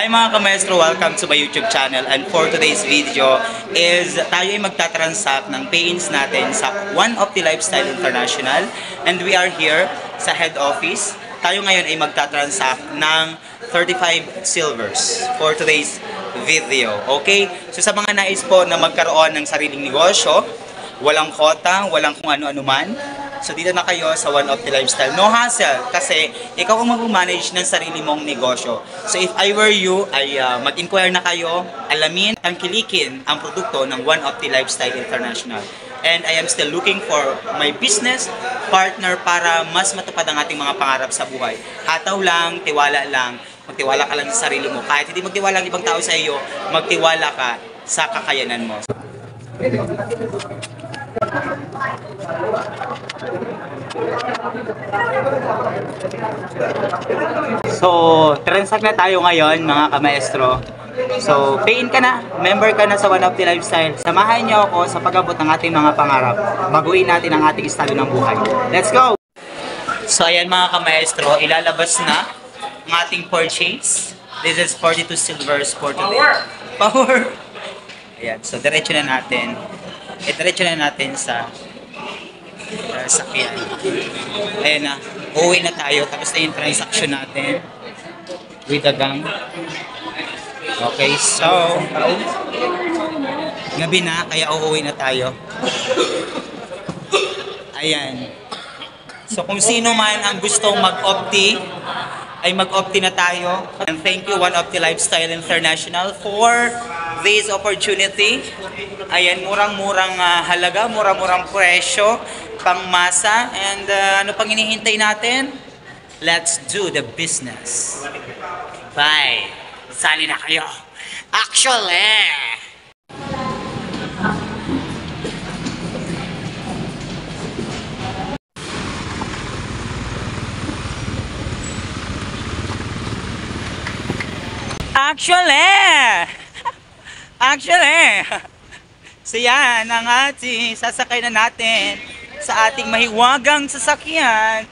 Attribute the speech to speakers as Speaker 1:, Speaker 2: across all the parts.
Speaker 1: Hi mga kamestro, welcome to my YouTube channel, and for today's video is tayo ay magtatransact ng pay-ins natin sa One Opti Lifestyle International, and we are here sa head office. Tayo ngayon ay magtatransact ng 35 silvers for today's video. Okay? So sa mga nais po na magkaroon ng sariling negosyo, walang kota, walang kung ano-ano man, so dito na kayo sa One Opti Lifestyle. No hassle, kasi ikaw ang mag-manage ng sarili mong negosyo. So if I were you, ay mag-inquire na kayo, alamin, tangkilikin ang produkto ng One Opti Lifestyle International. And I am still looking for my business partner para mas matupad ang ating mga pangarap sa buhay. Hataw lang, tiwala lang, magtiwala ka lang sa sarili mo. Kahit hindi magtiwala ang ibang tao sa iyo, magtiwala ka sa kakayanan mo. So, transact na tayo ngayon mga kamaestro. So, pay-in ka na, member ka na sa One Opti Lifestyle. Samahan niyo ako sa pag-abot ng ating mga pangarap. Baguhin natin ang ating estado ng buhay. Let's go! So, ayan mga kamaestro, ilalabas na ang ating purchase. This is 42 silvers for today. Power! Ayan, so diretso na natin. Diretso na natin sa sakyan. Ayan na, uuwi na tayo. Tapos na yung transaction natin with the gang. Okay, so gabi na, kaya uuwi na tayo. Ayan. So kung sino man ang gustong mag-opti, ay mag-opti na tayo. And thank you One Opti Lifestyle International for this opportunity. Ayan, murang-murang halaga, murang-murang presyo, pangmasa. And ano pang hinihintay natin? Let's do the business. Bye! Sali na kayo! Actually! Actually, so yan ang ating sasakay na natin sa ating mahiwagang sasakyan,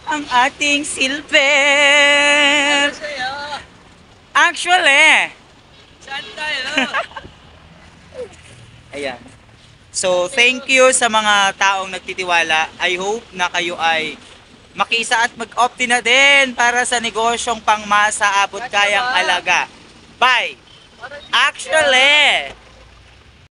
Speaker 1: ang ating silver. Actually, saan tayo? Ayan. So, thank you sa mga taong nagtitiwala. I hope na kayo ay makisa at mag-opti na din para sa negosyong pangmasa abot kayang halaga. Bye! Actually!